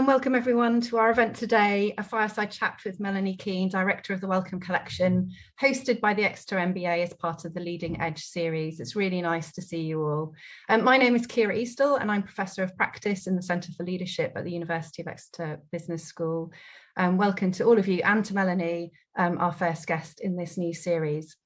And welcome everyone to our event today, a fireside chat with Melanie Keen, Director of the Wellcome Collection, hosted by the Exeter MBA as part of the Leading Edge series. It's really nice to see you all. My name is Ciara Eastell and I'm Professor of Practice in the Centre for Leadership at the University of Exeter Business School. Welcome to all of you and to Melanie, our first guest in this new series.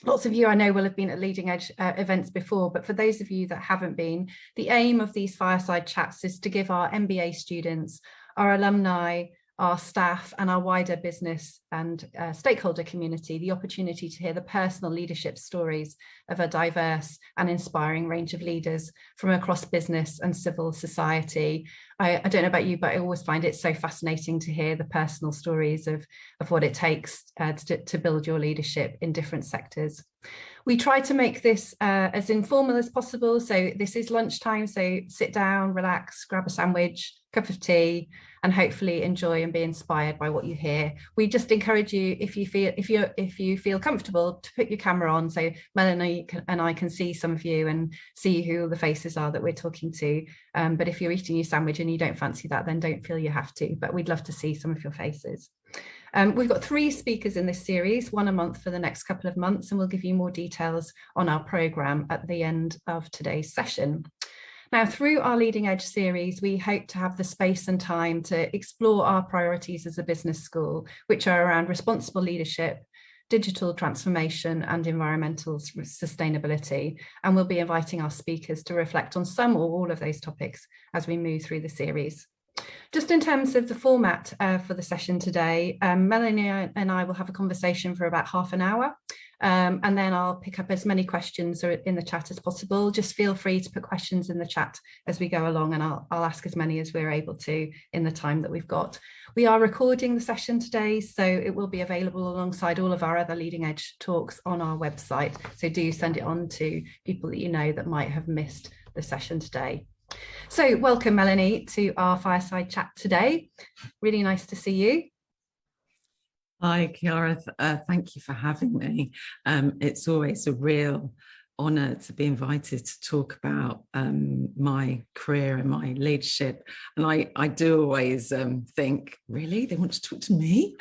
Lots of you I know will have been at Leading Edge events before, but for those of you that haven't been, the aim of these fireside chats is to give our MBA students, our alumni, our staff and our wider business and stakeholder community the opportunity to hear the personal leadership stories of a diverse and inspiring range of leaders from across business and civil society. I don't know about you, but I always find it so fascinating to hear the personal stories of what it takes to build your leadership in different sectors. We try to make this as informal as possible. So this is lunchtime, so sit down, relax, grab a sandwich, cup of tea, and hopefully enjoy and be inspired by what you hear. We just encourage you, if you feel comfortable, to put your camera on so Melanie and I can see some of you and see who the faces are that we're talking to. But if you're eating your sandwich and you don't fancy that, then don't feel you have to, but we'd love to see some of your faces. We've got 3 speakers in this series, 1 a month for the next couple of months, and we'll give you more details on our programme at the end of today's session. Now, through our Leading Edge series, we hope to have the space and time to explore our priorities as a business school, which are around responsible leadership, digital transformation and environmental sustainability. And we'll be inviting our speakers to reflect on some or all of those topics as we move through the series. Just in terms of the format for the session today, Melanie and I will have a conversation for about half an hour. And then I'll pick up as many questions in the chat as possible. Just feel free to put questions in the chat as we go along, and I'll ask as many as we're able to in the time that we've got. We are recording the session today, so it will be available alongside all of our other Leading Edge talks on our website. So do send it on to people that you know that might have missed the session today. So welcome, Melanie, to our fireside chat today. Really nice to see you. Hi, Ciara. Thank you for having me. It's always a real honour to be invited to talk about my career and my leadership. And I do always think, really, they want to talk to me?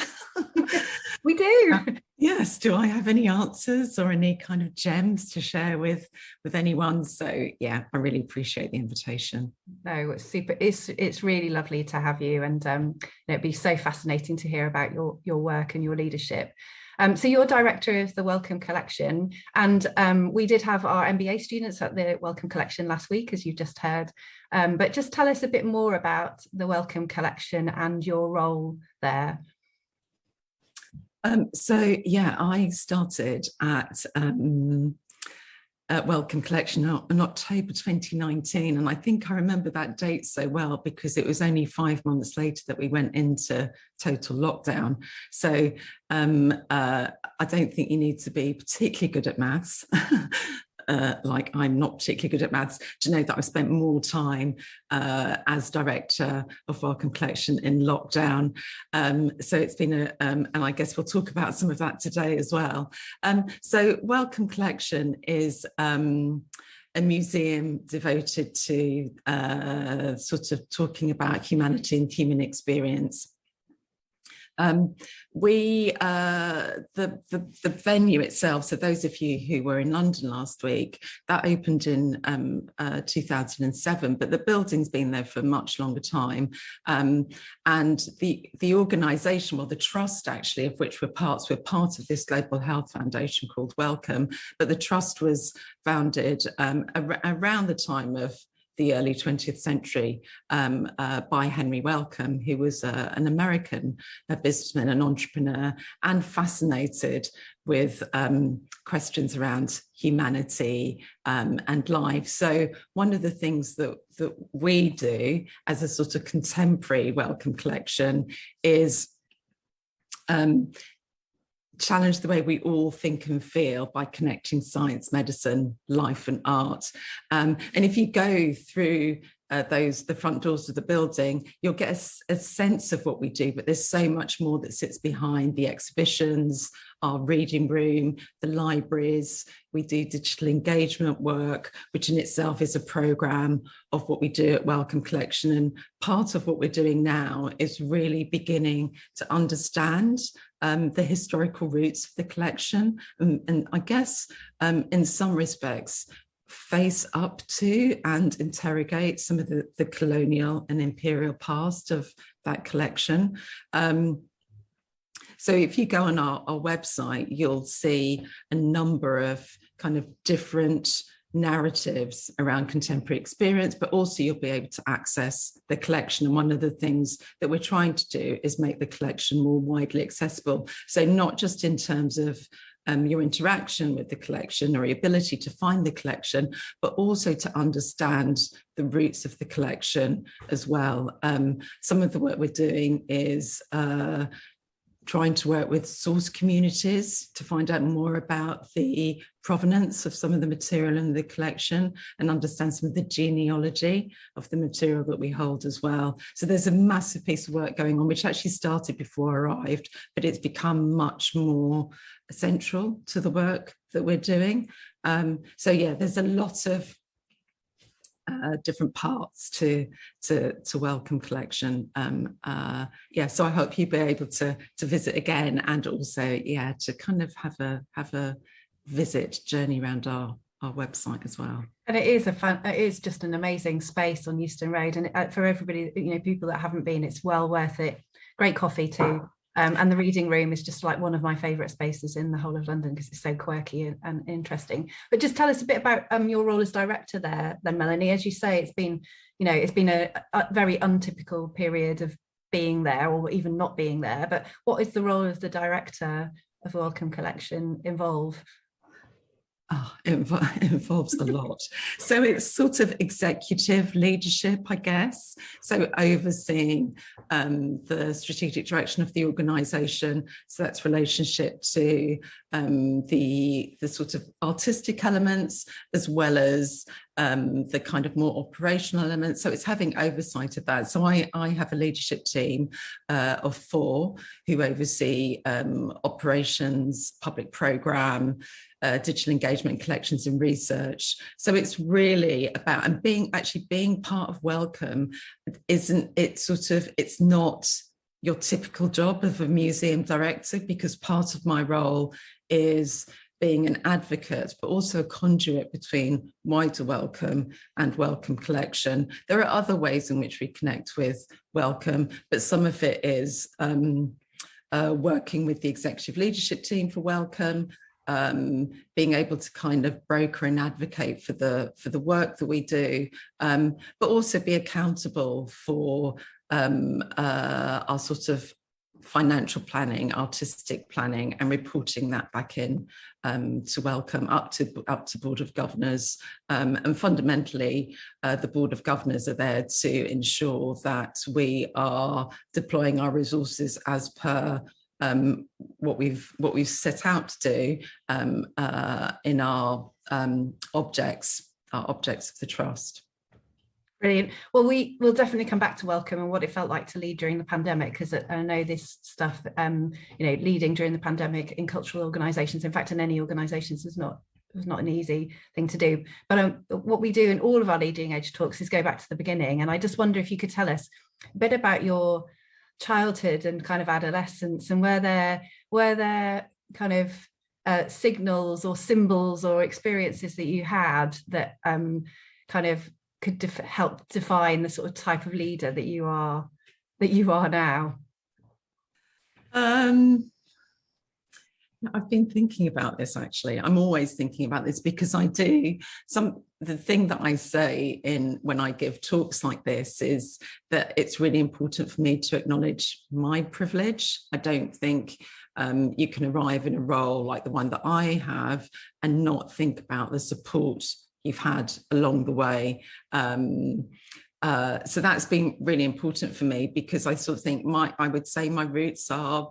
We do. Yes. Do I have any answers or any kind of gems to share with anyone? So yeah, I really appreciate the invitation. No, it's super. It's really lovely to have you, and it'd be so fascinating to hear about your work and your leadership. So you're Director of the Wellcome Collection, and we did have our MBA students at the Wellcome Collection last week, as you just heard. But just tell us a bit more about the Wellcome Collection and your role there. So yeah, I started at Wellcome Collection in October 2019, and I think I remember that date so well because it was only 5 months later that we went into total lockdown. So I don't think you need to be particularly good at maths. Like I'm not particularly good at maths, to know that I've spent more time as director of Wellcome Collection in lockdown. So it's been and I guess we'll talk about some of that today as well. So Wellcome Collection is a museum devoted to sort of talking about humanity and human experience. The venue itself, so those of you who were in London last week, that opened in 2007, but the building's been there for a much longer time. And the organisation, well, the trust actually, of which we're part of this Global Health Foundation called Wellcome, but the trust was founded around the time of the early 20th century by Henry Wellcome, who was an American businessman and entrepreneur and fascinated with questions around humanity and life. So one of the things that we do as a sort of contemporary Wellcome Collection is challenge the way we all think and feel by connecting science, medicine, life and art. And if you go through the front doors of the building, you'll get a sense of what we do, but there's so much more that sits behind the exhibitions, our reading room, the libraries. We do digital engagement work, which in itself is a programme of what we do at Wellcome Collection. And part of what we're doing now is really beginning to understand the historical roots of the collection. And I guess in some respects, face up to and interrogate some of the colonial and imperial past of that collection. So if you go on our website, you'll see a number of kind of different narratives around contemporary experience, but also you'll be able to access the collection. And one of the things that we're trying to do is make the collection more widely accessible. So not just in terms of your interaction with the collection or your ability to find the collection, but also to understand the roots of the collection as well. Some of the work we're doing is trying to work with source communities to find out more about the provenance of some of the material in the collection and understand some of the genealogy of the material that we hold as well. So there's a massive piece of work going on, which actually started before I arrived, but it's become much more central to the work that we're doing. So yeah, there's a lot of different parts to Wellcome Collection. Yeah, so I hope you'll be able to visit again, and also to kind of have a visit journey around our website as well. And it is just an amazing space on Euston Road, and for everybody, people that haven't been, it's well worth it. Great coffee too. And the reading room is just like one of my favourite spaces in the whole of London because it's so quirky and interesting. But just tell us a bit about your role as director there, then, Melanie. As you say, it's been a very untypical period of being there, or even not being there. But what is the role of the director of Wellcome Collection involve? Oh, it involves a lot. So it's sort of executive leadership, I guess. So overseeing the strategic direction of the organisation. So that's relationship to the sort of artistic elements, as well as the kind of more operational elements. So it's having oversight of that. So I have a leadership team of 4 who oversee operations, public programme, digital engagement, collections and research. So it's really about, and being part of Wellcome it's not your typical job of a museum director, because part of my role is being an advocate, but also a conduit between wider Wellcome and Wellcome Collection. There are other ways in which we connect with Wellcome, but some of it is working with the executive leadership team for Wellcome, being able to kind of broker and advocate for the work that we do, but also be accountable for our sort of financial planning, artistic planning, and reporting that back in to Wellcome up to Board of Governors. And fundamentally, the Board of Governors are there to ensure that we are deploying our resources as per what we've set out to do in our objects of the trust. Brilliant. Well, we'll definitely come back to Wellcome and what it felt like to lead during the pandemic, because I know this stuff, leading during the pandemic in cultural organisations, in fact, in any organisations, was not an easy thing to do. But what we do in all of our leading edge talks is go back to the beginning. And I just wonder if you could tell us a bit about your childhood and kind of adolescence, and were there kind of signals or symbols or experiences that you had that kind of could help define the sort of type of leader that you are now? I've been thinking about this, actually. I'm always thinking about this, because the thing that I say when I give talks like this is that it's really important for me to acknowledge my privilege. I don't think you can arrive in a role like the one that I have and not think about the support you've had along the way. So that's been really important for me, because I sort of think I would say my roots are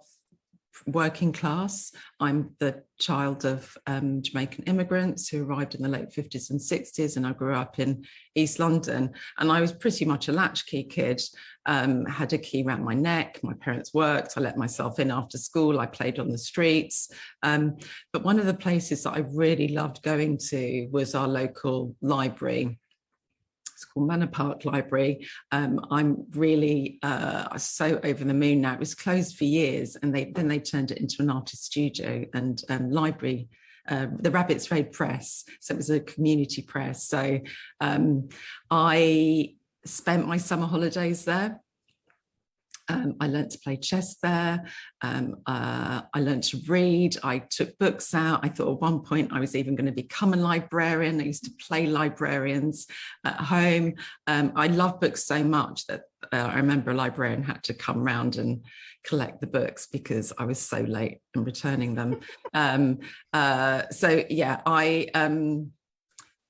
working class. I'm the child of Jamaican immigrants who arrived in the late 50s and 60s, and I grew up in East London. And I was pretty much a latchkey kid, had a key around my neck. My parents worked. I let myself in after school. I played on the streets. But one of the places that I really loved going to was our local library. It's called Manor Park Library. I'm really so over the moon now. It was closed for years, and then they turned it into an artist studio and library. The Rabbit's Raid Press, so it was a community press. So I spent my summer holidays there. I learned to play chess there. I learned to read. I took books out. I thought at one point I was even going to become a librarian. I used to play librarians at home. I love books so much that I remember a librarian had to come round and collect the books because I was so late in returning them. So yeah,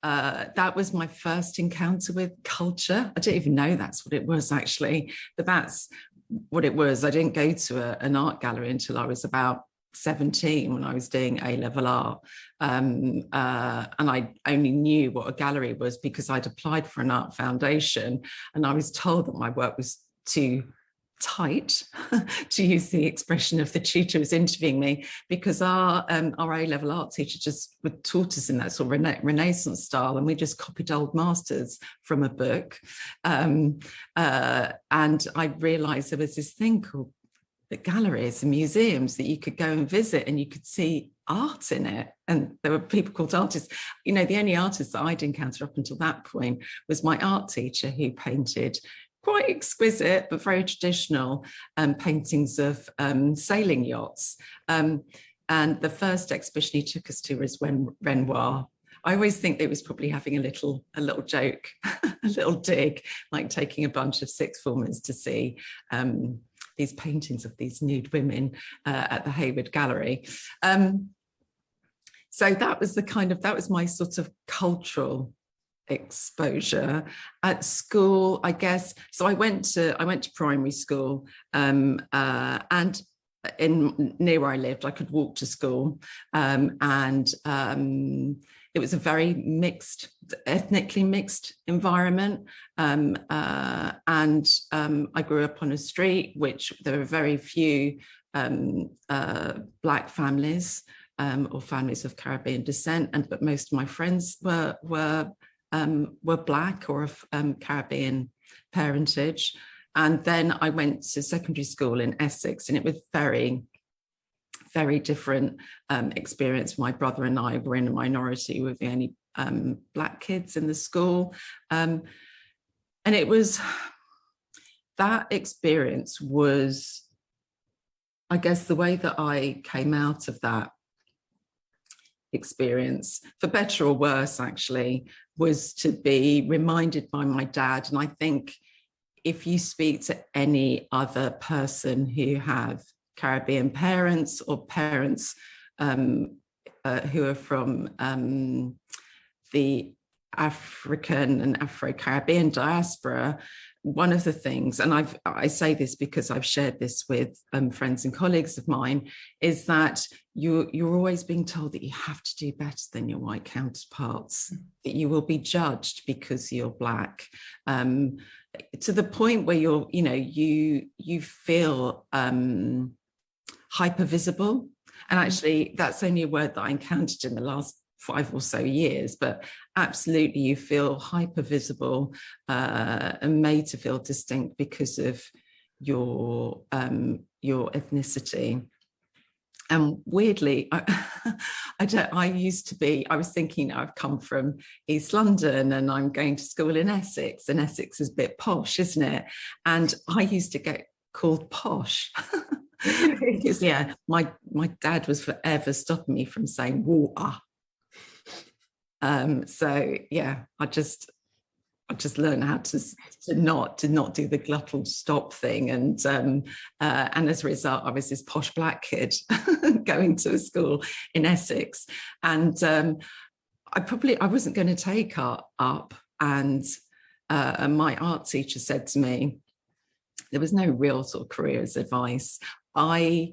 that was my first encounter with culture. I didn't even know that's what it was actually, but that's what it was. I didn't go to an art gallery until I was about 17 when I was doing A-level art. And I only knew what a gallery was because I'd applied for an art foundation, and I was told that my work was too tight, to use the expression of the tutor who was interviewing me, because our A-level art teacher just taught us in that sort of Renaissance style, and we just copied old masters from a book. And I realised there was this thing called the galleries and museums that you could go and visit, and you could see art in it. And there were people called artists. You know, the only artist that I'd encountered up until that point was my art teacher, who painted quite exquisite but very traditional paintings of sailing yachts. And the first exhibition he took us to was Renoir. I always think it was probably having a little joke, a little dig, like taking a bunch of sixth formers to see these paintings of these nude women at the Hayward Gallery. So that was my sort of cultural exposure. At school, I guess, so I went to primary school, and near where I lived I could walk to school, and it was a very ethnically mixed environment, and I grew up on a street which there were very few Black families, or families of Caribbean descent, but most of my friends were Black or of Caribbean parentage. And then I went to secondary school in Essex, and it was very, very different experience. My brother and I were in a minority. We were the only Black kids in the school. And it was, that experience was, I guess, the way that I came out of that experience, for better or worse actually, was to be reminded by my dad. And I think if you speak to any other person who have Caribbean parents or parents who are from the African and Afro-Caribbean diaspora, one of the things, and I say this because I've shared this with friends and colleagues of mine, is that you're always being told that you have to do better than your white counterparts, that you will be judged because you're Black, to the point where you feel hyper visible. And actually, that's only a word that I encountered in the last 5 or so years, but absolutely you feel hyper visible and made to feel distinct because of your ethnicity. And weirdly, I was thinking I've come from East London and I'm going to school in Essex, and Essex is a bit posh, isn't it? And I used to get called posh. Because yeah, my dad was forever stopping me from saying water. So yeah, I just learned how to not do the glottal stop thing, and as a result, I was this posh Black kid going to a school in Essex, and I wasn't going to take art up, and my art teacher said to me, there was no real sort of careers advice. I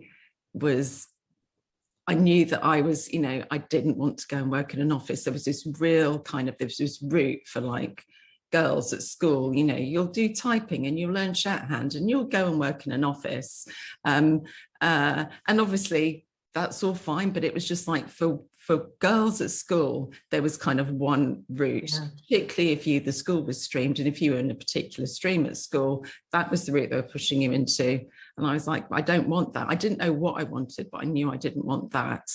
I knew that I was, you know, I didn't want to go and work in an office. There was this real kind of, there was this route for like girls at school, you know, you'll do typing and you'll learn shorthand and you'll go and work in an office. And obviously that's all fine, but it was just like for girls at school, there was kind of one route, particularly if the school was streamed, and if you were in a particular stream at school, that was the route they were pushing you into. And I was like, I don't want that. I didn't know what I wanted, but I knew I didn't want that.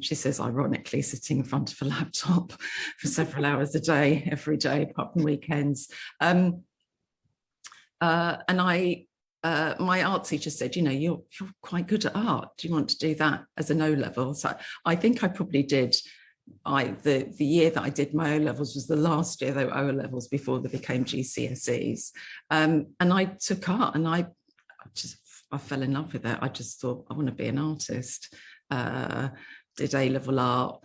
She says, ironically, sitting in front of a laptop for several hours a day, every day, apart from weekends. And my art teacher said, you know, you're quite good at art. Do you want to do that as an O-level? So I think I probably did. The year that I did my O-levels was the last year they were O-levels before they became GCSEs. And I took art, and I fell in love with it. I just thought, I want to be an artist. Did A-level art,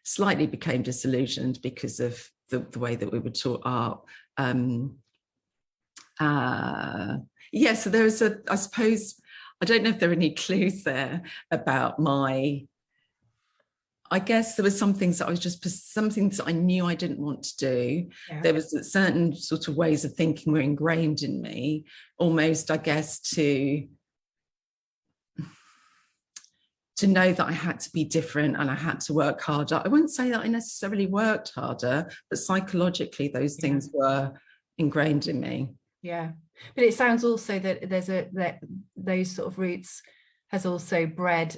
slightly became disillusioned because of the way that we were taught art. So there is I suppose, I don't know if there are any clues there about I guess there were some things that some things that I knew I didn't want to do. Yeah. There was certain sort of ways of thinking were ingrained in me, almost, I guess, to know that I had to be different and I had to work harder. I wouldn't say that I necessarily worked harder, but psychologically those things were ingrained in me. Yeah, but it sounds also that that those sort of roots has also bred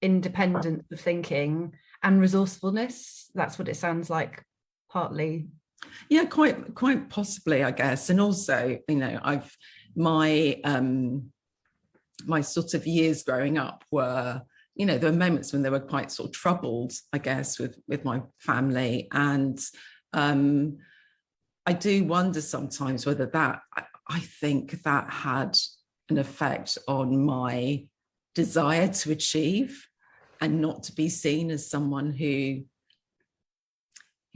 independence of thinking and resourcefulness. That's what it sounds like, partly. Yeah, quite possibly, I guess. And also, you know, my sort of years growing up were, you know, there were moments when they were quite sort of troubled, I guess, with my family. And I do wonder sometimes whether I think that had an effect on my desire to achieve and not to be seen as someone who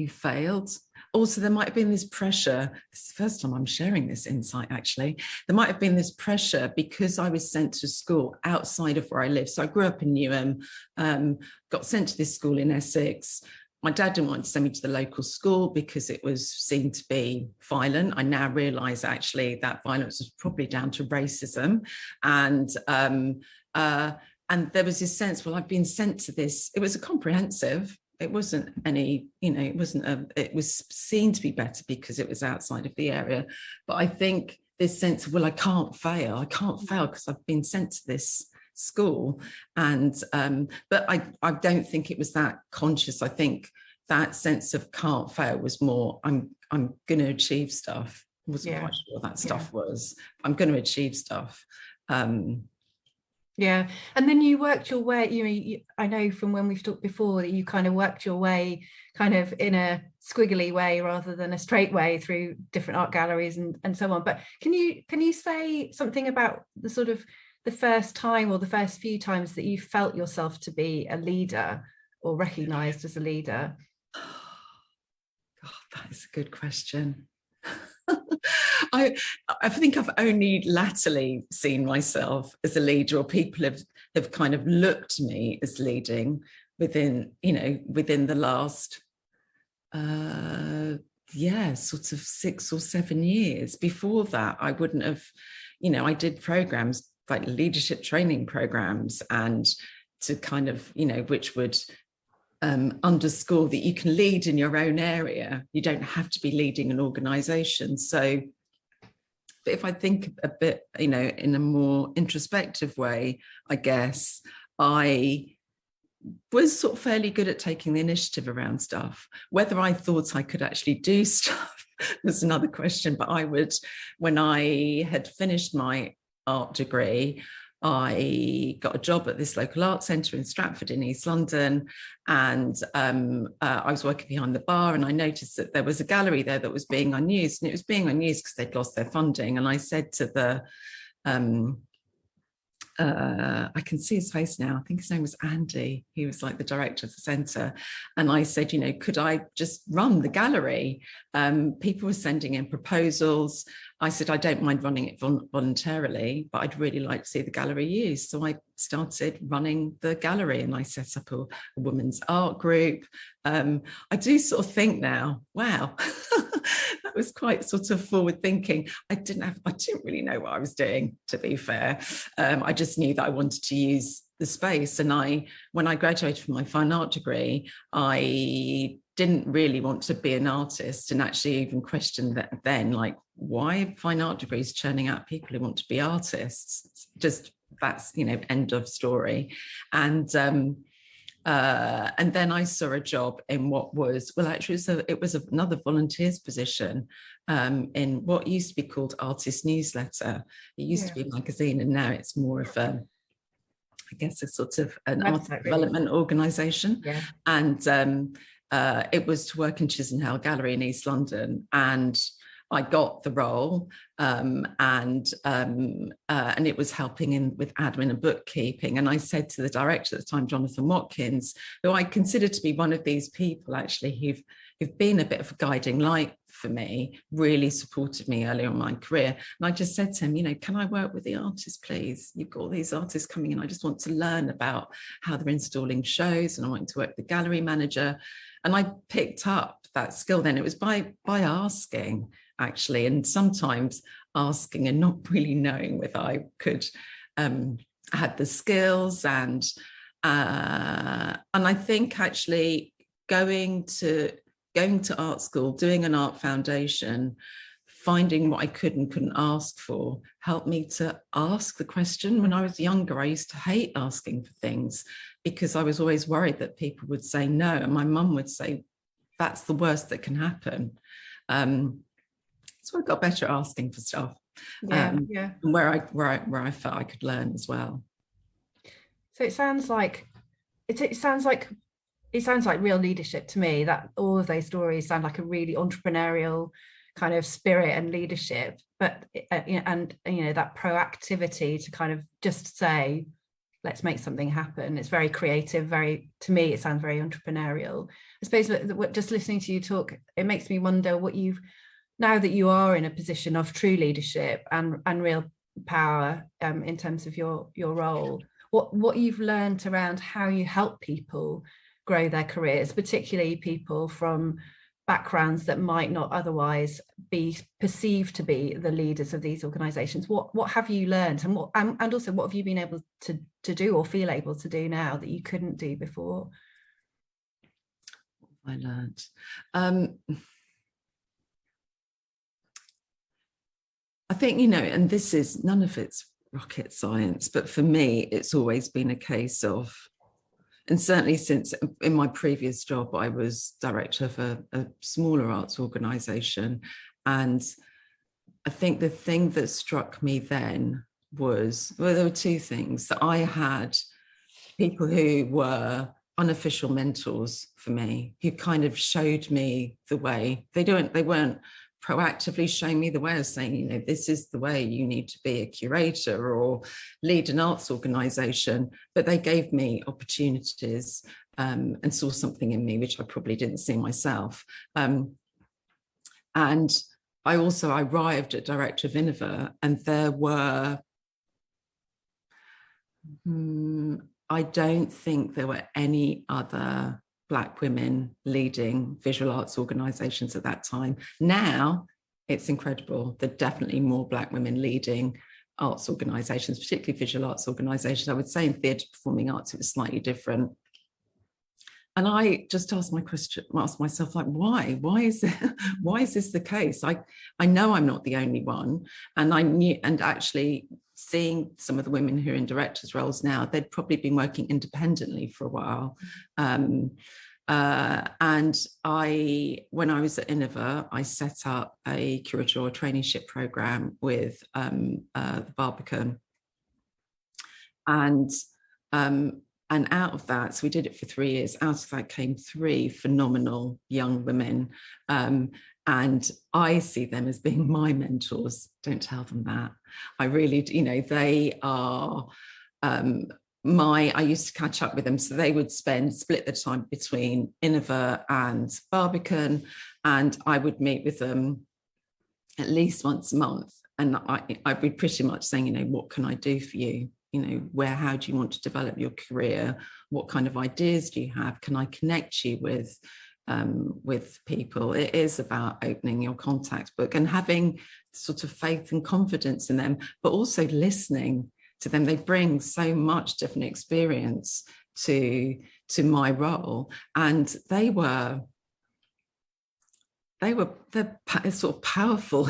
failed. Also, there might have been this pressure. This is the first time I'm sharing this insight, actually. There might have been this pressure because I was sent to school outside of where I live. So I grew up in Newham, got sent to this school in Essex. My dad didn't want to send me to the local school because it was seen to be violent. I now realise actually that violence was probably down to racism. And there was this sense, well, I've been sent to this. It was a comprehensive. It wasn't any, you know, it was seen to be better because it was outside of the area. But I think this sense of, well, I can't fail because I've been sent to this school. And but I don't think it was that conscious. I think that sense of can't fail was more, I'm going to achieve stuff. I wasn't quite sure what that stuff was. I'm going to achieve stuff. Yeah, and then you worked your way, you know, I know from when we've talked before that you kind of worked your way kind of in a squiggly way rather than a straight way through different art galleries and so on. But can you say something about the sort of the first time or the first few times that you felt yourself to be a leader or recognised as a leader? God, that is a good question. I think I've only latterly seen myself as a leader, or people have kind of looked to me as leading within the last sort of 6 or 7 years. Before that, I wouldn't have, you know, I did programs like leadership training programs, and to kind of, you know, which would underscore that you can lead in your own area. You don't have to be leading an organisation. So but if I think a bit, you know, in a more introspective way, I guess I was sort of fairly good at taking the initiative around stuff. Whether I thought I could actually do stuff was another question. But I would, when I had finished my art degree, I got a job at this local art centre in Stratford in East London, and I was working behind the bar, and I noticed that there was a gallery there that was being unused, and it was being unused because they'd lost their funding. And I said to the I can see his face now. I think his name was Andy. He was like the director of the centre. And I said, could I just run the gallery? People were sending in proposals. I said, I don't mind running it voluntarily, but I'd really like to see the gallery used. So I started running the gallery, and I set up a women's art group. I do sort of think now, wow, that was quite sort of forward thinking. I didn't really know what I was doing, to be fair. I just knew that I wanted to use the space. And when I graduated from my fine art degree, I didn't really want to be an artist, and actually even questioned that then, like, why fine art degrees churning out people who want to be artists? Just that's, end of story. And then I saw a job in what was, well, actually it was another volunteers position in what used to be called Artist Newsletter. It used to be a magazine, and now it's more of a, I guess, a sort of an art development organisation. Yeah. And it was to work in Chisenhale Gallery in East London, and I got the role, and it was helping with admin and bookkeeping. And I said to the director at the time, Jonathan Watkins, who I consider to be one of these people actually who've been a bit of a guiding light for me, really supported me early on in my career. And I just said to him, can I work with the artists, please? You've got all these artists coming in. I just want to learn about how they're installing shows, and I want to work with the gallery manager. And I picked up that skill then. It was by asking, actually, and sometimes asking and not really knowing whether I could had the skills. And I think actually going to art school, doing an art foundation, finding what I could and couldn't ask for, helped me to ask the question. When I was younger, I used to hate asking for things because I was always worried that people would say no, and my mum would say, that's the worst that can happen. So I got better at asking for stuff, and where I felt I could learn as well. So it sounds like real leadership to me. That all of those stories sound like a really entrepreneurial kind of spirit and leadership, but that proactivity to kind of just say, let's make something happen. It's very creative. To me, it sounds very entrepreneurial. I suppose just listening to you talk, it makes me wonder now that you are in a position of true leadership and real power in terms of your role, what you've learned around how you help people grow their careers, particularly people from backgrounds that might not otherwise be perceived to be the leaders of these organisations. What have you learned, and also what have you been able to do or feel able to do now that you couldn't do before? I learned. I think, and this is, none of it's rocket science, but for me, it's always been a case of, and certainly since in my previous job, I was director of a smaller arts organisation. And I think the thing that struck me then was, well, there were two things. That I had people who were unofficial mentors for me, who kind of showed me the way. They weren't proactively showing me the way of saying, this is the way you need to be a curator or lead an arts organisation, but they gave me opportunities and saw something in me which I probably didn't see myself. And I also arrived at director of Innova, and there were, I don't think there were any other Black women leading visual arts organisations at that time. Now it's incredible. There are definitely more Black women leading arts organisations, particularly visual arts organisations. I would say in theatre performing arts it was slightly different. And I just asked myself, like, why? Why is this the case? I know I'm not the only one, and I knew, and actually seeing some of the women who are in directors' roles now, they'd probably been working independently for a while. And when I was at Innova, I set up a curatorial traineeship program with the Barbican. And out of that, so we did it for 3 years, out of that came 3 phenomenal young women. And I see them as being my mentors. Don't tell them that. I really, they are I used to catch up with them, so they would split the time between Innova and Barbican, and I would meet with them at least once a month, and I'd be pretty much saying, you know, what can I do for you? You know, how do you want to develop your career? What kind of ideas do you have? Can I connect you with people? It is about opening your contact book and having sort of faith and confidence in them, but also listening to them. They bring so much different experience to my role, and they're sort of powerful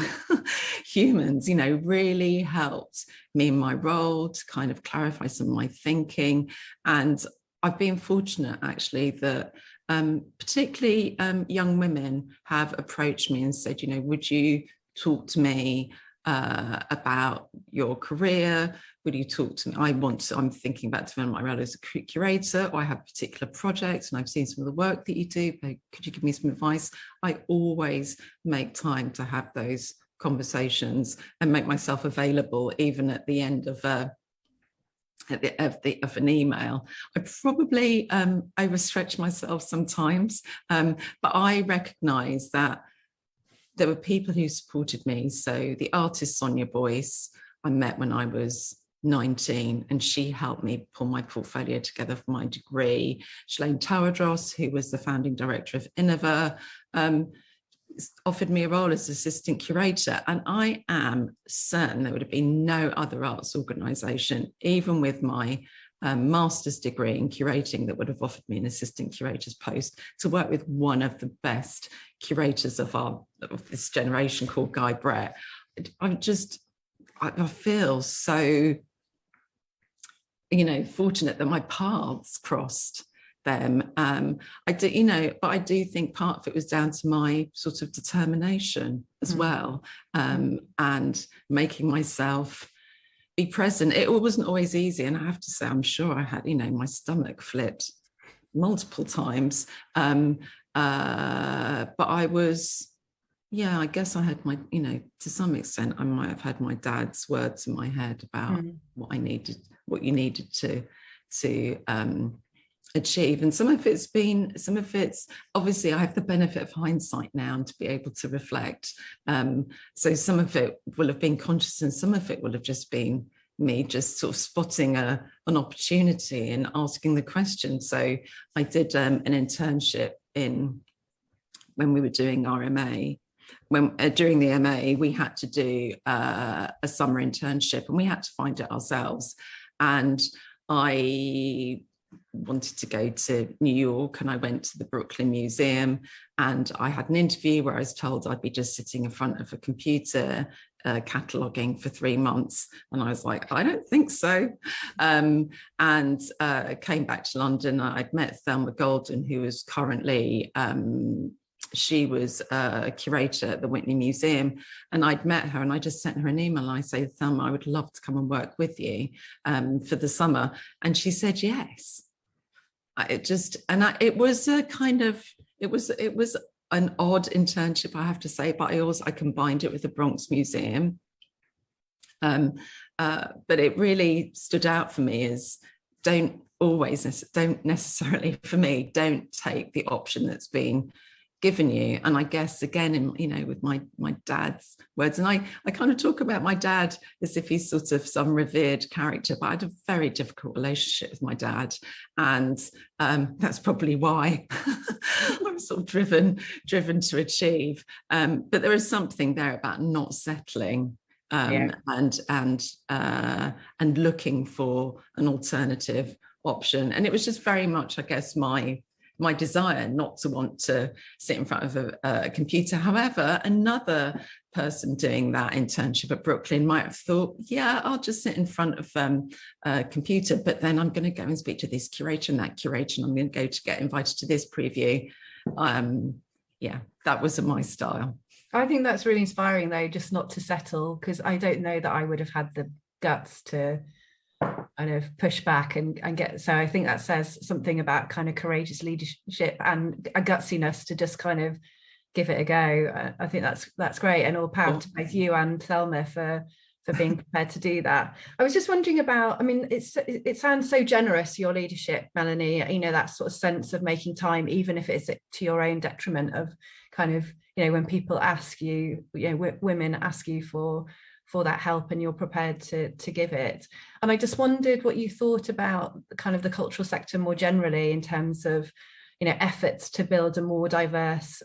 humans, you know, really helped me in my role to kind of clarify some of my thinking. And I've been fortunate actually that particularly young women have approached me and said, you know, would you talk to me about your career? Would you talk to me? I'm thinking about developing my role as a curator, or I have particular projects and I've seen some of the work that you do. Could you give me some advice? I always make time to have those conversations and make myself available, even at the end of an email. I probably overstretch myself sometimes, but I recognise that there were people who supported me. So the artist Sonia Boyce, I met when I was 19, and she helped me pull my portfolio together for my degree. Shalane Towerdross, who was the founding director of Innova, offered me a role as assistant curator, and I am certain there would have been no other arts organisation, even with my master's degree in curating, that would have offered me an assistant curator's post to work with one of the best curators of this generation, called Guy Brett. I feel so, you know, fortunate that my paths crossed them. I do think part of it was down to my sort of determination as well, and making myself be present. It wasn't always easy, and I have to say, I'm sure I had, you know, my stomach flipped multiple times, but I was, I guess I had my, you know, to some extent I might have had my dad's words in my head about what you needed to achieve. And some of it's obviously, I have the benefit of hindsight now and to be able to reflect. So some of it will have been conscious, and some of it will have just been me just sort of spotting an opportunity and asking the question. So I did an internship when we were doing our MA. During the MA, we had to do a summer internship, and we had to find it ourselves. And I wanted to go to New York, and I went to the Brooklyn Museum, and I had an interview where I was told I'd be just sitting in front of a computer cataloguing for 3 months, and I was like, I don't think so, and came back to London. I'd met Thelma Golden, who was currently she was a curator at the Whitney Museum, and I'd met her, and I just sent her an email, and I said, Thelma, I would love to come and work with you for the summer. And she said yes. It was an odd internship, I have to say, but I combined it with the Bronx Museum. But it really stood out for me as don't necessarily take the option that's been given you. And I guess again, with my dad's words, and I kind of talk about my dad as if he's sort of some revered character, but I had a very difficult relationship with my dad, and that's probably why I'm sort of driven to achieve. But there is something there about not settling and looking for an alternative option. And it was just very much, I guess, my desire not to want to sit in front of a computer. However, another person doing that internship at Brooklyn might have thought, I'll just sit in front of a computer, but then I'm going to go and speak to this curator and that curator, and I'm going to go to get invited to this preview. That wasn't my style. I think that's really inspiring, though, just not to settle, because I don't know that I would have had the guts to kind of push back and get. So I think that says something about kind of courageous leadership and a gutsiness to just kind of give it a go. I think that's great, and all power to both you and Thelma for for being prepared to do that. I was just wondering about, I mean, it sounds so generous, your leadership, Melanie, you know, that sort of sense of making time, even if it's to your own detriment, of kind of, you know, when people ask you, you know, women ask you for that help and you're prepared to give it. And I just wondered what you thought about kind of the cultural sector more generally in terms of, you know, efforts to build a more diverse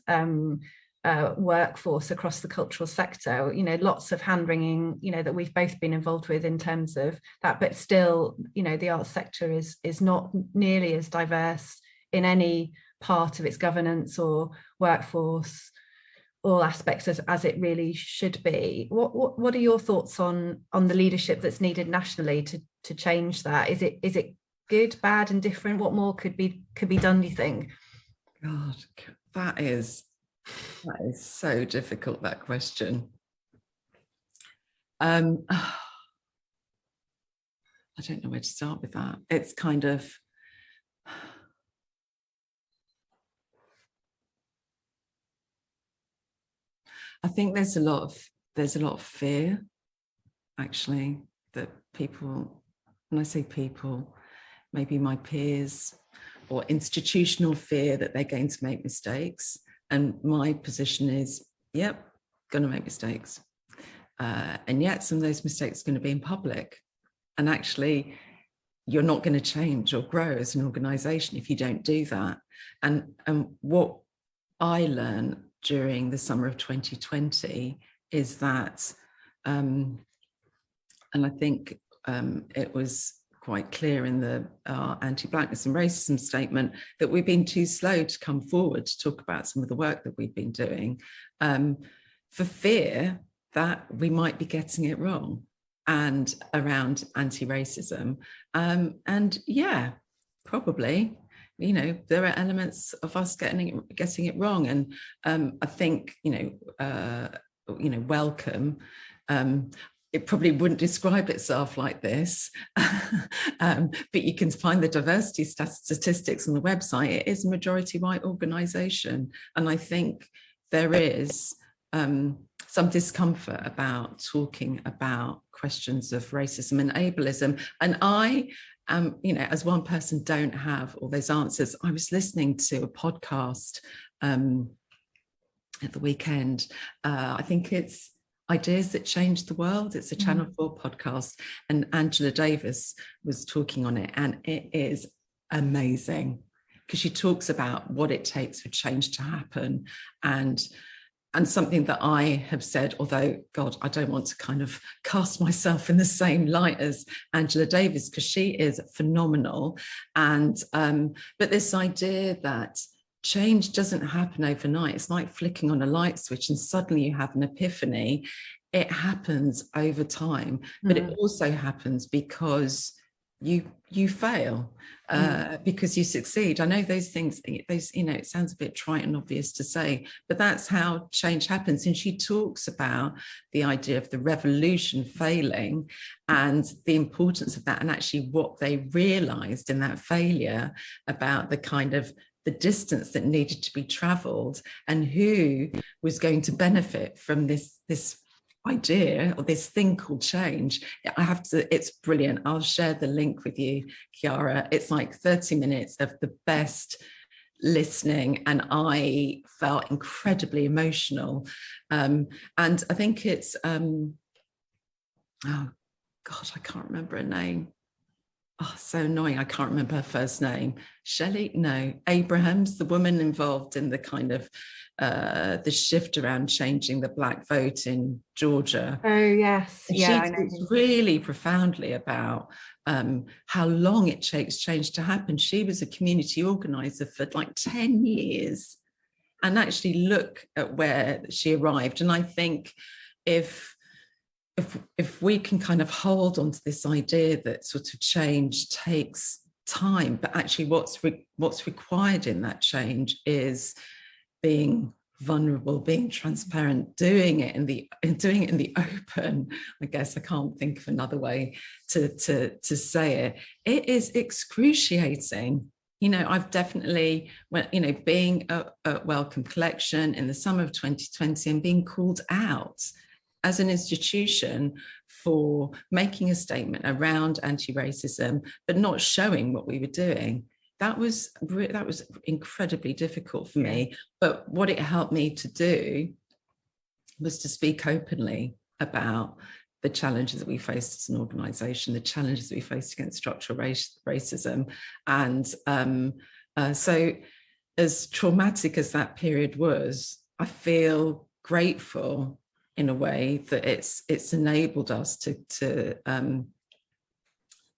workforce across the cultural sector. You know, lots of hand wringing, you know, that we've both been involved with in terms of that, but still, you know, the arts sector is not nearly as diverse in any part of its governance or workforce, all aspects as it really should be. What are your thoughts on the leadership that's needed nationally to change that? Is it good, bad, and different? What more could be done, do you think? God, that is so difficult, that question. I don't know where to start with that. It's kind of, I think there's a lot of fear, actually, that people, when I say people, maybe my peers, or institutional fear that they're going to make mistakes. And my position is, yep, going to make mistakes. And yet some of those mistakes are going to be in public. And actually, you're not going to change or grow as an organisation if you don't do that. And what I learned during the summer of 2020 is that, and I think it was quite clear in our anti-blackness and racism statement, that we've been too slow to come forward to talk about some of the work that we've been doing, for fear that we might be getting it wrong, and around anti-racism. And yeah, probably, you know, there are elements of us getting it wrong. And I think, you know, Wellcome, it probably wouldn't describe itself like this, but you can find the diversity statistics on the website. It is a majority white organisation. And I think there is some discomfort about talking about questions of racism and ableism. And I, you know, as one person, don't have all those answers. I was listening to a podcast at the weekend. I think it's Ideas That Changed the World. It's a Channel 4 podcast, and Angela Davis was talking on it, and it is amazing because she talks about what it takes for change to happen, and something that I have said, although, God, I don't want to kind of cast myself in the same light as Angela Davis because she is phenomenal, and but this idea that change doesn't happen overnight. It's like flicking on a light switch and suddenly you have an epiphany. It happens over time, but it also happens because you fail, because you succeed. I know those things, you know, it sounds a bit trite and obvious to say, but that's how change happens. And she talks about the idea of the revolution failing and the importance of that, and actually what they realized in that failure about the kind of the distance that needed to be traveled and who was going to benefit from this idea or this thing called change. It's brilliant. I'll share the link with you, Ciara. It's like 30 minutes of the best listening, and I felt incredibly emotional. And I think it's, oh God, I can't remember her name. Oh, so annoying. I can't remember her first name. Shelley? No. Abrahams, the woman involved in the kind of the shift around changing the Black vote in Georgia. Oh, yes. Yeah, she talks really profoundly about how long it takes change to happen. She was a community organizer for like 10 years, and actually look at where she arrived. And I think if we can kind of hold on to this idea that sort of change takes time, but actually what's required in that change is being vulnerable, being transparent, doing it in the open. I guess I can't think of another way to say it. It is excruciating. You know, I've definitely, you know, being at Wellcome Collection in the summer of 2020 and being called out as an institution for making a statement around anti-racism, but not showing what we were doing. That was incredibly difficult for me. But what it helped me to do was to speak openly about the challenges that we faced as an organisation, the challenges that we faced against structural racism. And so as traumatic as that period was, I feel grateful in a way that it's enabled us to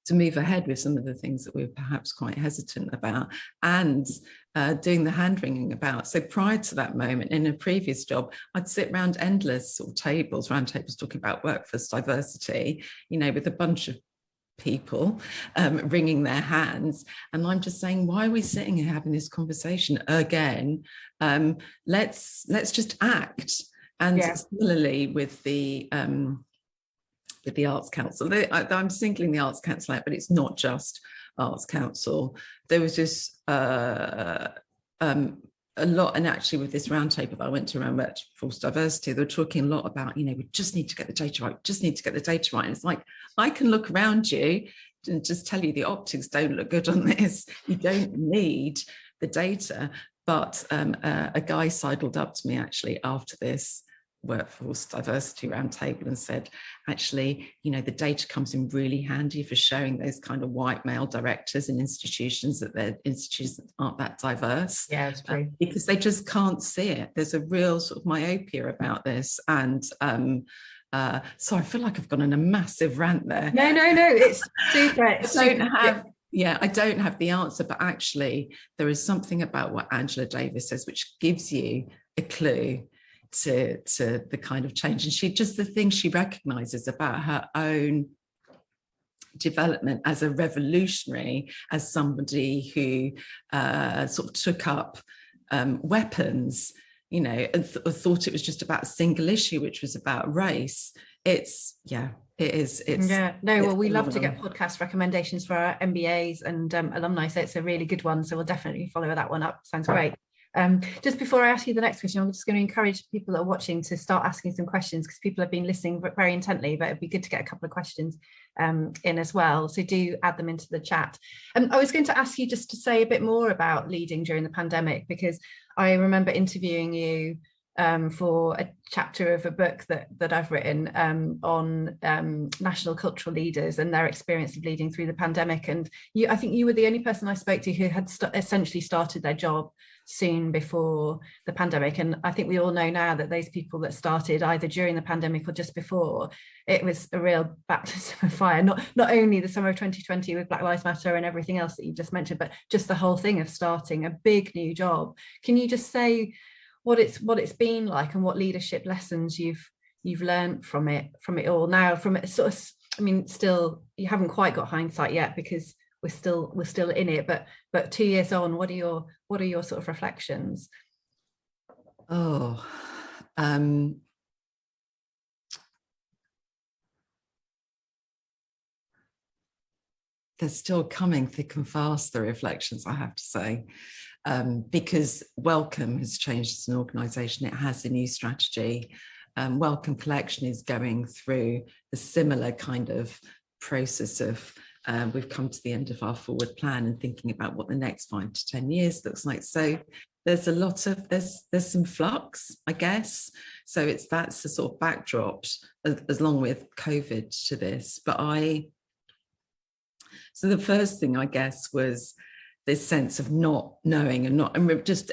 move ahead with some of the things that we were perhaps quite hesitant about, and doing the hand-wringing about. So prior to that moment, in a previous job, I'd sit around endless sort of round tables talking about workforce diversity, you know, with a bunch of people wringing their hands. And I'm just saying, why are we sitting here having this conversation again? Let's just act. And similarly with the Arts Council, I'm singling the Arts Council out, but it's not just Arts Council. There was just a lot, and actually with this roundtable that I went to around workforce diversity, they were talking a lot about, you know, we just need to get the data right, just need to get the data right. And it's like, I can look around you and just tell you the optics don't look good on this. You don't need the data. But a guy sidled up to me actually after this workforce diversity roundtable and said, actually, you know, the data comes in really handy for showing those kind of white male directors in institutions that their institutions aren't that diverse. Yeah, it's true. Because they just can't see it. There's a real sort of myopia about this. And so I feel like I've gone on a massive rant there. No, it's super. I don't have the answer, but actually there is something about what Angela Davis says which gives you a clue to the kind of change. And the thing she recognizes about her own development as a revolutionary, as somebody who sort of took up weapons, you know, and thought it was just about a single issue, which was about race. It is. Well, we love to get podcast recommendations for our MBAs and alumni, so it's a really good one. So we'll definitely follow that one up. Sounds great. Just before I ask you the next question, I'm just going to encourage people that are watching to start asking some questions, because people have been listening very intently, but it'd be good to get a couple of questions in as well. So do add them into the chat. I was going to ask you just to say a bit more about leading during the pandemic, because I remember interviewing you for a chapter of a book that I've written on national cultural leaders and their experience of leading through the pandemic. And I think you were the only person I spoke to who had essentially started their job soon before the pandemic. And I think we all know now that those people that started either during the pandemic or just before, it was a real baptism of fire. Not only the summer of 2020 with Black Lives Matter and everything else that you just mentioned, but just the whole thing of starting a big new job. Can you just say what it's been like and what leadership lessons you've learned from it all now? From it sort of, I mean, still you haven't quite got hindsight yet because we're still in it, but 2 years on, what are your sort of reflections? They're still coming thick and fast, the reflections, I have to say, because Wellcome has changed as an organisation. It has a new strategy. Wellcome Collection is going through a similar kind of process of we've come to the end of our forward plan and thinking about what the next 5 to 10 years looks like. So there's a lot of, there's some flux, I guess. So that's the sort of backdrop along with COVID to this. So the first thing, I guess, was this sense of not knowing and just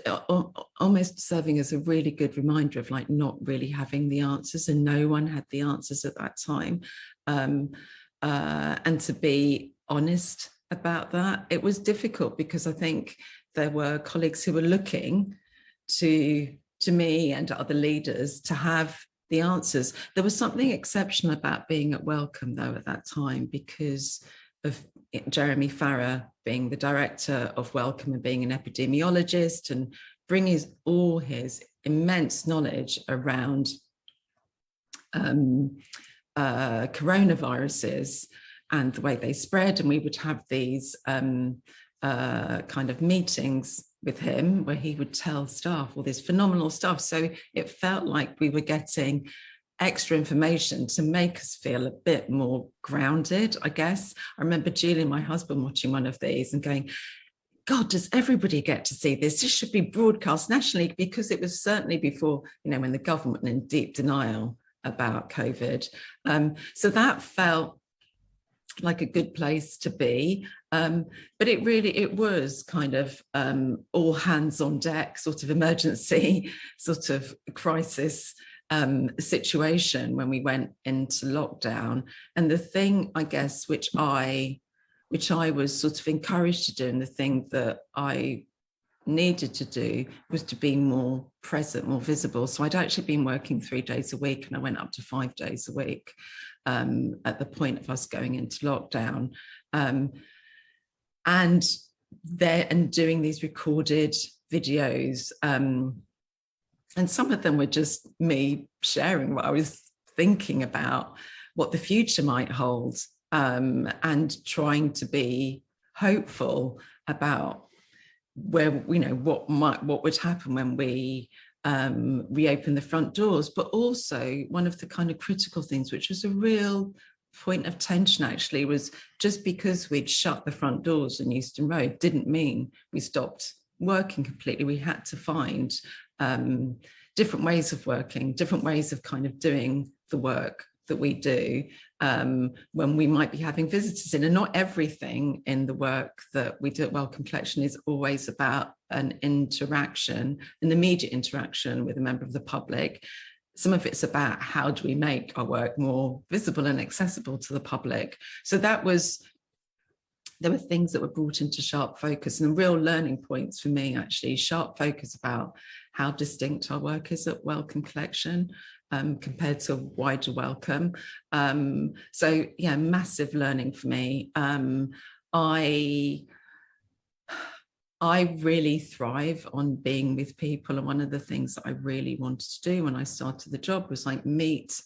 almost serving as a really good reminder of like not really having the answers, and no one had the answers at that time. And to be honest about that, it was difficult because I think there were colleagues who were looking to me and to other leaders to have the answers. There was something exceptional about being at Wellcome, though, at that time, because of Jeremy Farrar being the director of Wellcome and being an epidemiologist and bringing all his immense knowledge around coronaviruses and the way they spread. And we would have these kind of meetings with him where he would tell staff all this phenomenal stuff. So it felt like we were getting extra information to make us feel a bit more grounded, I guess. I remember Julie, my husband, watching one of these and going, God, does everybody get to see this? This should be broadcast nationally, because it was certainly before, when the government were in deep denial about COVID. So that felt like a good place to be. But it was kind of all hands on deck, sort of emergency, sort of crisis situation when we went into lockdown. And the thing, I guess, which I was sort of encouraged to do, and the thing that I needed to do, was to be more present, more visible. So I'd actually been working 3 days a week, and I went up to 5 days a week at the point of us going into lockdown, and doing these recorded videos, and some of them were just me sharing what I was thinking about what the future might hold, and trying to be hopeful about where, what would happen when we reopen the front doors. But also, one of the kind of critical things, which was a real point of tension actually, was just because we'd shut the front doors in Euston Road didn't mean we stopped working completely. We had to find different ways of working, different ways of kind of doing the work that we do when we might be having visitors in. And not everything in the work that we do at Wellcome Collection is always about an interaction, an immediate interaction with a member of the public. Some of it's about how do we make our work more visible and accessible to the public. So there were things that were brought into sharp focus, and real learning points for me, actually, sharp focus about how distinct our work is at Wellcome Collection compared to wider Wellcome. So yeah, massive learning for me. I really thrive on being with people, and one of the things that I really wanted to do when I started the job was like meet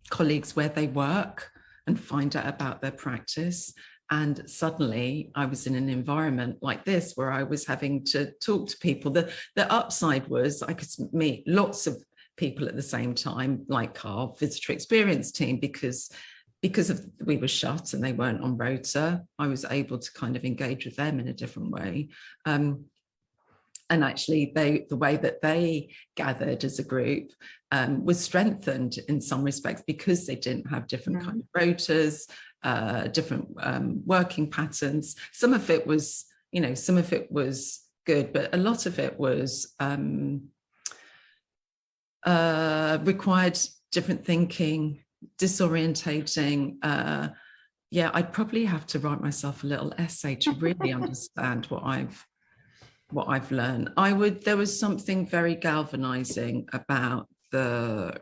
colleagues where they work and find out about their practice. And suddenly I was in an environment like this where I was having to talk to people. The upside was I could meet lots of people at the same time, like our visitor experience team, because we were shut and they weren't on rota. I was able to kind of engage with them in a different way. And actually the way that they gathered as a group was strengthened in some respects, because they didn't have different kind of rotas, different working patterns. Some of it was, some of it was good, but a lot of it was required different thinking, disorientating. I'd probably have to write myself a little essay to really understand what I've learned. There was something very galvanizing about the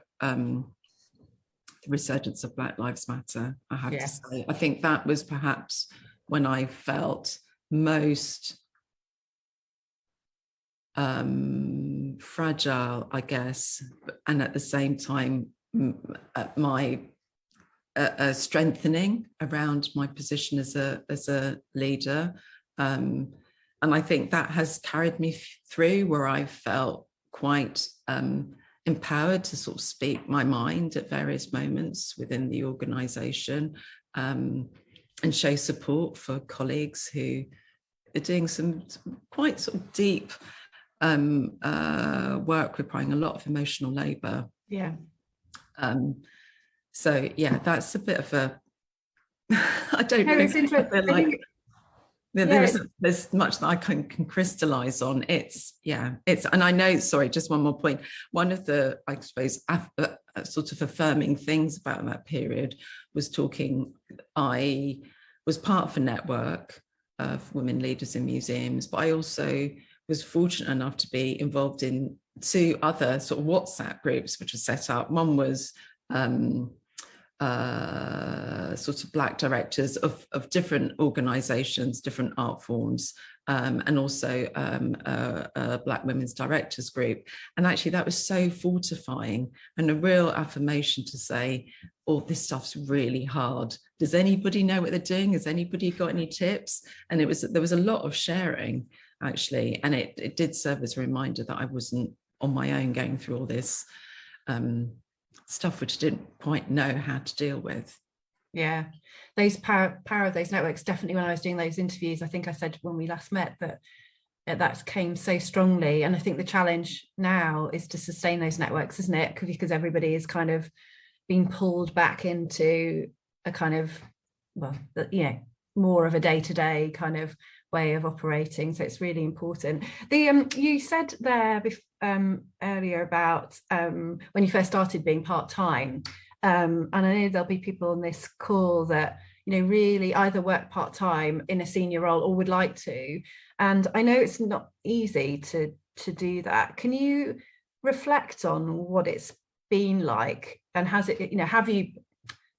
resurgence of Black Lives Matter, I have to say. I think that was perhaps when I felt most fragile, I guess, and at the same time my strengthening around my position as a leader, and I think that has carried me through, where I felt quite empowered to sort of speak my mind at various moments within the organisation, and show support for colleagues who are doing some quite sort of deep work requiring a lot of emotional labour. So yeah, that's a bit of a I don't know. It's interesting. There's much that I can crystallize on. It's and I know, sorry, just one more point. One of the, I suppose, sort of affirming things about that period was I was part of a network of women leaders in museums, but I also was fortunate enough to be involved in 2 other sort of WhatsApp groups which were set up. One was sort of Black directors of different organisations, different art forms, and also a Black women's directors group. And actually that was so fortifying and a real affirmation to say, oh, this stuff's really hard. Does anybody know what they're doing? Has anybody got any tips? And there was a lot of sharing, actually, and it did serve as a reminder that I wasn't on my own going through all this stuff which I didn't quite know how to deal with. Yeah, those power of those networks, definitely when I was doing those interviews, I think I said when we last met that came so strongly. And I think the challenge now is to sustain those networks, isn't it? Because everybody is kind of being pulled back into a kind of, well, more of a day-to-day kind of way of operating. So it's really important. You said there earlier about when you first started being part-time, and I know there'll be people on this call that really either work part-time in a senior role or would like to, and I know it's not easy to do that. Can you reflect on what it's been like, and has it, have you,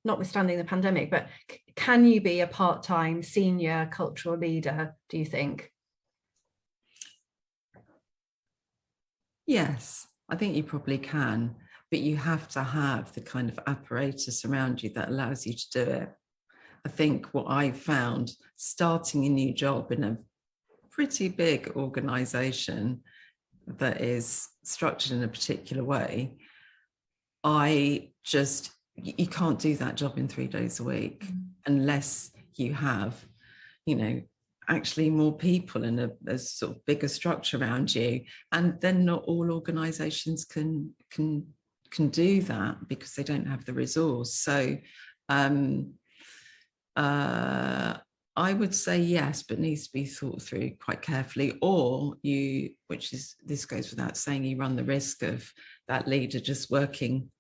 notwithstanding the pandemic, but can you be a part-time senior cultural leader, do you think? Yes, I think you probably can, but you have to have the kind of apparatus around you that allows you to do it. I think what I found starting a new job in a pretty big organization that is structured in a particular way, you can't do that job in 3 days a week unless you have, actually more people and a sort of bigger structure around you. And then not all organizations can do that because they don't have the resource. So I would say yes, but needs to be thought through quite carefully. Or this goes without saying, you run the risk of that leader just working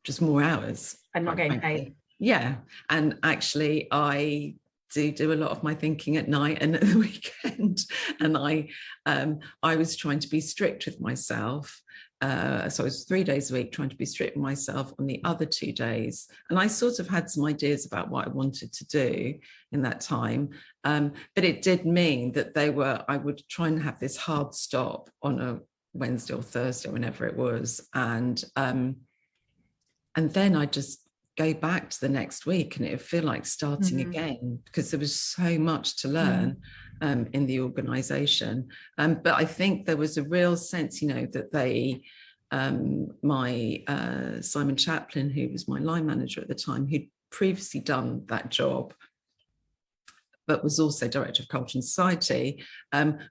just more hours and not getting paid. Yeah, and actually I do a lot of my thinking at night and at the weekend, and I was trying to be strict with myself. So I was 3 days a week trying to be strict with myself on the other 2 days. And I sort of had some ideas about what I wanted to do in that time. But it did mean that I would try and have this hard stop on a Wednesday or Thursday, whenever it was. And then I just go back to the next week and it would feel like starting again, because there was so much to learn in the organization. But I think there was a real sense, that my Simon Chaplin, who was my line manager at the time, who'd previously done that job, but was also director of Culture and Society,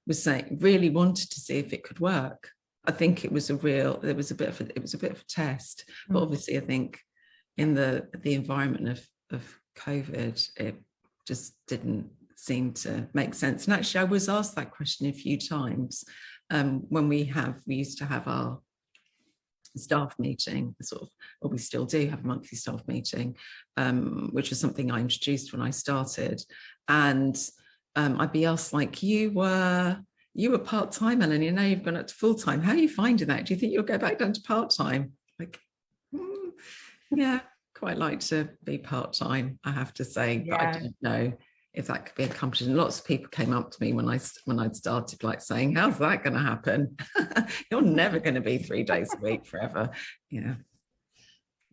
was saying, really wanted to see if it could work. I think it was a bit of a test, but obviously I think in the environment of COVID, it just didn't seem to make sense. And actually I was asked that question a few times when we used to have our staff meeting, we still do have a monthly staff meeting, which was something I introduced when I started. And I'd be asked, like, you were part-time, Melanie, and now you've gone up to full-time. How are you finding that? Do you think you'll go back down to part-time? Like, yeah, quite like to be part-time, I have to say, but I don't know if that could be accomplished. And lots of people came up to me when I'd started, like, saying, how's that going to happen? You're never going to be 3 days a week forever.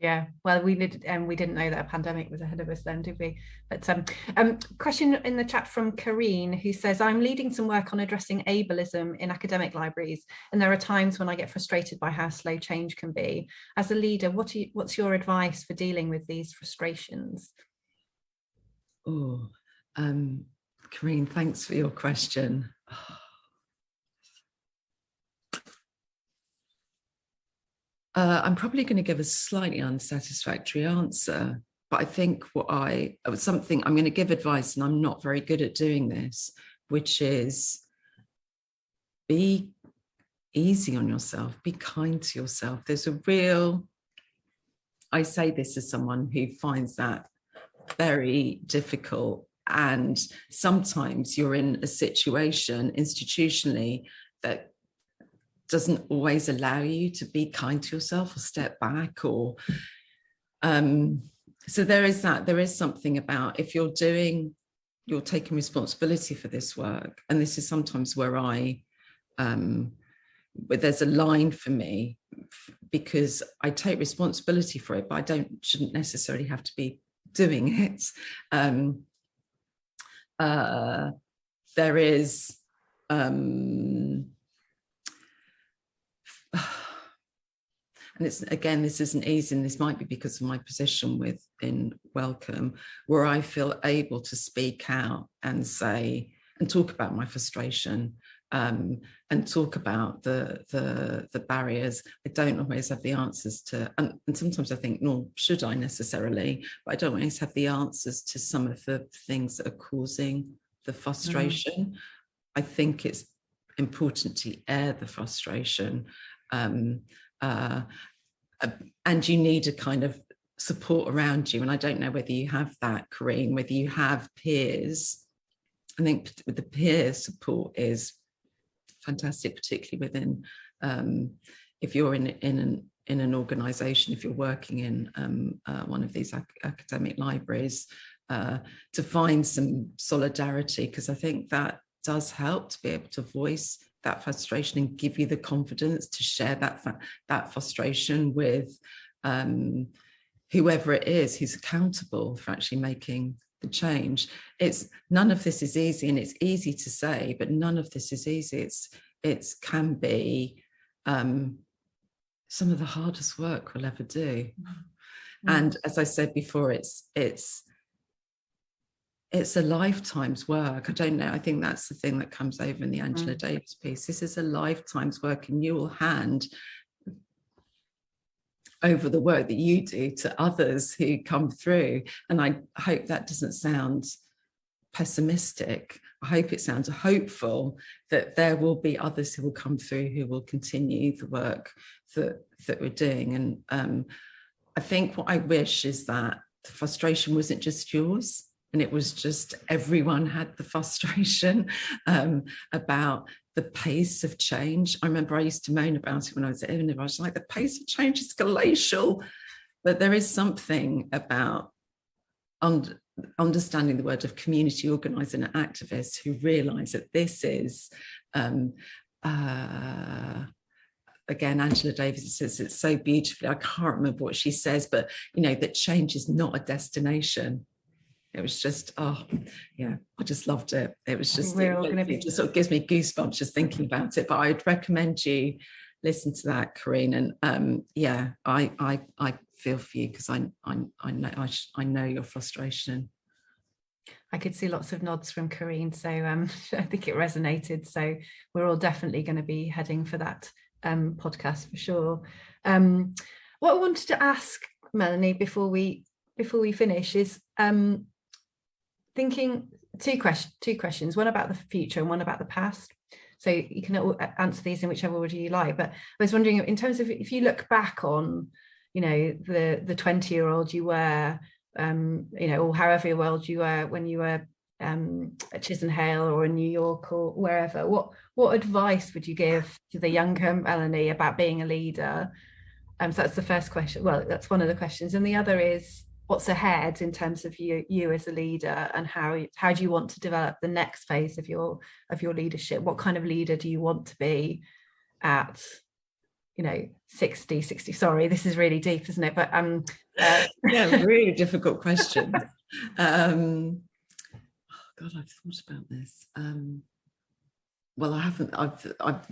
Yeah, well, we didn't know that a pandemic was ahead of us then, did we? But question in the chat from Karine, who says, I'm leading some work on addressing ableism in academic libraries, and there are times when I get frustrated by how slow change can be. As a leader, what's your advice for dealing with these frustrations? Oh, Karine, thanks for your question. I'm probably going to give a slightly unsatisfactory answer, but I think something I'm going to give advice, and I'm not very good at doing this, which is be easy on yourself, be kind to yourself. I say this as someone who finds that very difficult, and sometimes you're in a situation institutionally that doesn't always allow you to be kind to yourself or step back, or so there is something about, if you're taking responsibility for this work, and this is sometimes where there's a line for me, because I take responsibility for it, but I shouldn't necessarily have to be doing it. There is and it's, again, this isn't easy, and this might be because of my position within Wellcome, where I feel able to speak out and say and talk about my frustration, and talk about the barriers. I don't always have the answers to, and sometimes I think, nor should I necessarily, but I don't always have the answers to some of the things that are causing the frustration. I think it's important to air the frustration, and you need a kind of support around you. And I don't know whether you have that, Corinne, whether you have peers. I think with the peer support is fantastic, particularly within, if you're in an organisation, if you're working in one of these academic libraries, to find some solidarity, because I think that does help to be able to voice that frustration and give you the confidence to share that frustration with whoever it is who's accountable for actually making the change. None of this is easy, and it's easy to say, but none of this is easy. It can be some of the hardest work we'll ever do. And as I said before, it's a lifetime's work. I don't know, I think that's the thing that comes over in the Angela Davis piece. This is a lifetime's work, and you will hand over the work that you do to others who come through. And I hope that doesn't sound pessimistic. I hope it sounds hopeful that there will be others who will come through who will continue the work that we're doing. And I think what I wish is that the frustration wasn't just yours, and it was just everyone had the frustration about the pace of change. I remember I used to moan about it when I was at Edinburgh. I was like, the pace of change is glacial. But there is something about understanding the word of community organising and activists who realise that this is, again, Angela Davis says it so beautifully. I can't remember what she says, but, you know, that change is not a destination. It was just, oh, yeah, I just loved it. It was just, it just sort of gives me goosebumps just thinking about it. But I'd recommend you listen to that, Corinne. And yeah, I feel for you, because I know your frustration. I could see lots of nods from Corinne, so I think it resonated. So we're all definitely going to be heading for that podcast for sure. What I wanted to ask Melanie before we finish is thinking two questions, one about the future and one about the past. So you can answer these in whichever order you like. But I was wondering, in terms of if you look back on, you know, the 20-year-old you were, you know, or however old you were when you were at Chisenhale or in New York or wherever, what advice would you give to the younger Melanie about being a leader? So that's the first question. Well, that's one of the questions, and the other is, what's ahead in terms of you as a leader, and how do you want to develop the next phase of your leadership? What kind of leader do you want to be at, you know, 60? Sorry, this is really deep, isn't it? But yeah, really difficult question. Oh God, I've thought about this. Well, I haven't. I've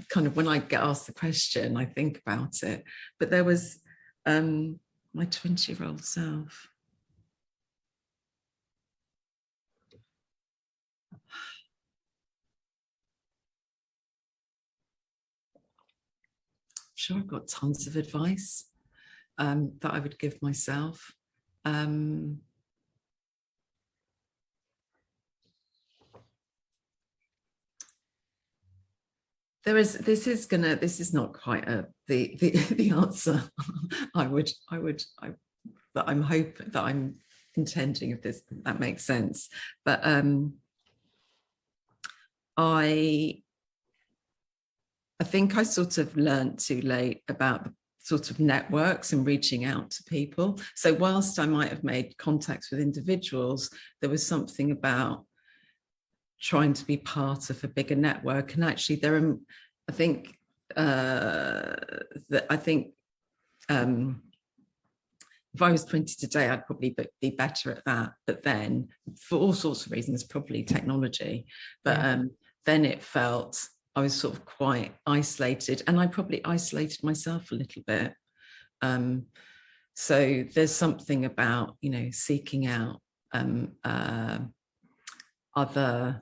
kind of, when I get asked the question, I think about it. But there was my 20-year-old self. Sure, I've got tons of advice that I would give myself. This is not quite the answer that I'm hoping, that I'm intending, if that makes sense. But I think I sort of learned too late about the sort of networks and reaching out to people. So whilst I might have made contacts with individuals, there was something about trying to be part of a bigger network. And actually there are, I think if I was 20 today, I'd probably be better at that. But then, for all sorts of reasons, probably technology. But then it felt I was sort of quite isolated, and I probably isolated myself a little bit. So there's something about, you know, seeking out other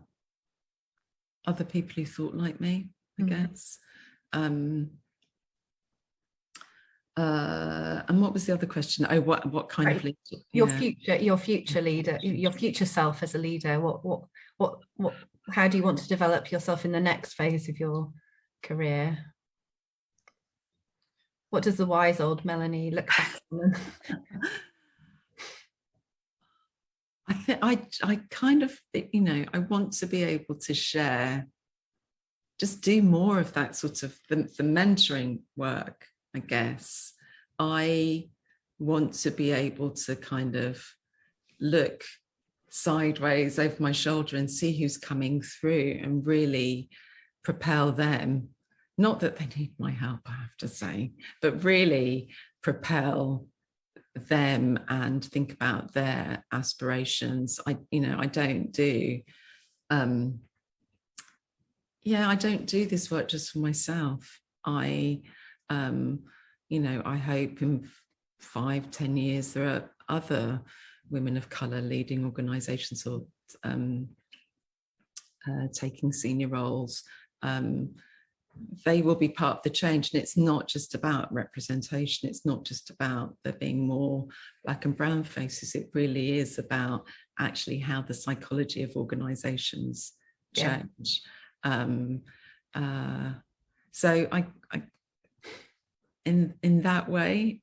people who thought like me, I guess. And what was the other question? Oh, what kind of leader? Your future leader, your future self as a leader. What how do you want to develop yourself in the next phase of your career? What does the wise old Melanie look back on? I think I kind of, you know, I want to be able to share, just do more of that sort of the mentoring work, I guess. I want to be able to kind of look sideways over my shoulder and see who's coming through and really propel them. Not that they need my help, I have to say, but really propel them and think about their aspirations. I don't do I don't do this work just for myself. I hope in 5-10 years there are other women of colour leading organisations or taking senior roles. They will be part of the change, and it's not just about representation. It's not just about there being more black and brown faces. It really is about actually how the psychology of organisations change. So I in that way,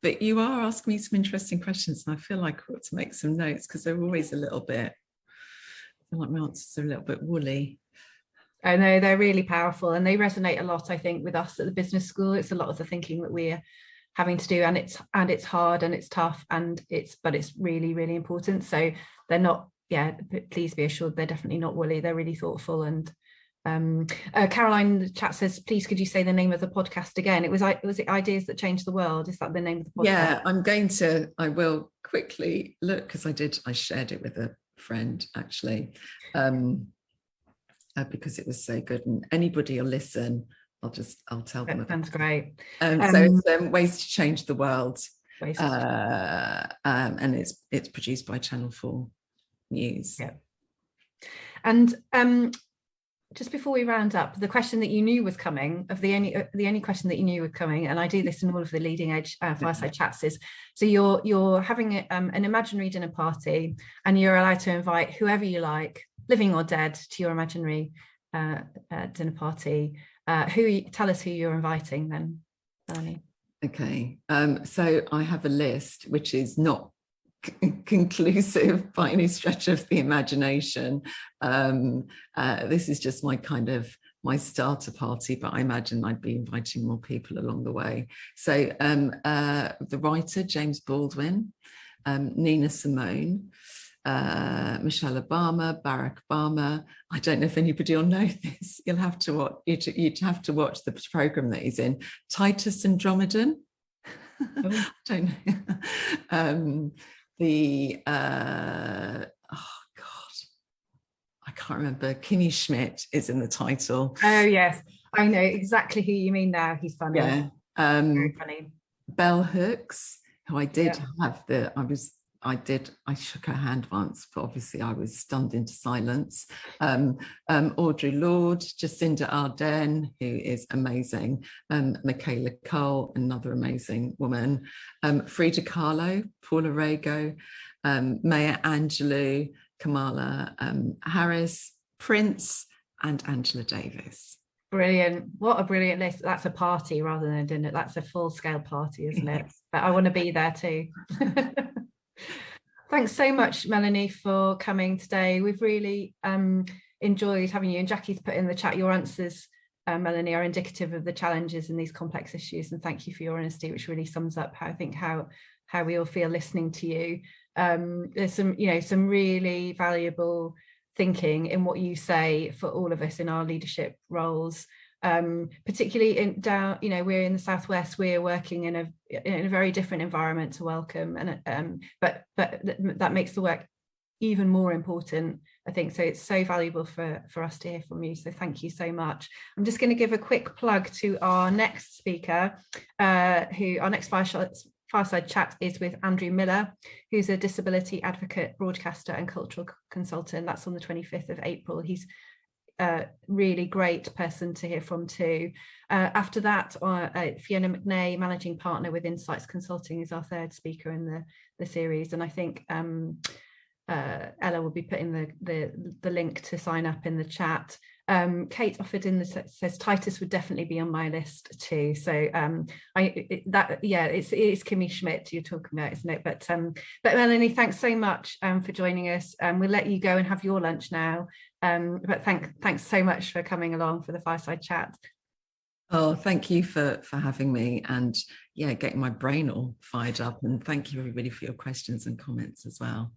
but you are asking me some interesting questions, and I feel like I ought to make some notes because they're always a little bit, I feel like my answers are a little bit woolly. I know they're really powerful, and they resonate a lot, I think, with us at the business school. It's a lot of the thinking that we're having to do, and it's hard and it's tough, but it's really, really important. So they're not, please be assured they're definitely not woolly. They're really thoughtful. And Caroline in the chat says, please could you say the name of the podcast again? Was it Ideas That Change the World? Is that the name of the podcast? Yeah, I will quickly look, because I shared it with a friend actually, because it was so good, and anybody will listen, I'll tell them. That sounds great. So it's Ways to Change the World, and it's produced by Channel 4 News. Yeah. And just before we round up, the question that you knew was coming, the only question that you knew was coming, and I do this in all of the Leading Edge fireside chats, is so you're having an imaginary dinner party, and you're allowed to invite whoever you like, living or dead, to your imaginary dinner party. Tell us who you're inviting then, Melanie. Okay, so I have a list which is not conclusive by any stretch of the imagination. This is just my starter party, but I imagine I'd be inviting more people along the way. So the writer James Baldwin, Nina Simone, Michelle Obama, Barack Obama. I don't know if anybody will know this. You'd have to watch the program that he's in. Titus Andromedon. I don't know. I can't remember. Kimmy Schmidt is in the title. Oh yes, I know exactly who you mean now. He's funny. Yeah. Very funny. Bell Hooks, who I did have I shook her hand once, but obviously I was stunned into silence. Audre Lorde, Jacinda Ardern, who is amazing. Michaela Cole, another amazing woman. Frida Kahlo, Paula Rego, Maya Angelou, Kamala Harris, Prince, and Angela Davis. Brilliant. What a brilliant list. That's a party rather than a dinner. That's a full-scale party, isn't it? But I want to be there too. Thanks so much, Melanie, for coming today. We've really enjoyed having you, and Jackie's put in the chat your answers, Melanie, are indicative of the challenges in these complex issues, and thank you for your honesty, which really sums up how we all feel listening to you. There's some really valuable thinking in what you say for all of us in our leadership roles. Particularly we're in the Southwest, we're working in a very different environment to Wellcome, and but that makes the work even more important I think. So it's so valuable for us to hear from you. So thank you so much. I'm just going to give a quick plug to our next speaker, our next fireside chat is with Andrew Miller, who's a disability advocate, broadcaster and cultural consultant. That's on the 25th of April. He's a really great person to hear from too. After that, Fiona McNay, managing partner with Insights Consulting, is our third speaker in the series. And I think Ella will be putting the link to sign up in the chat. Kate offered says Titus would definitely be on my list too. So it's Kimmy Schmidt you're talking about, isn't it? But Melanie, thanks so much for joining us. We'll let you go and have your lunch now. But thanks so much for coming along for the fireside chat. Oh, thank you for having me, and getting my brain all fired up. And thank you everybody for your questions and comments as well.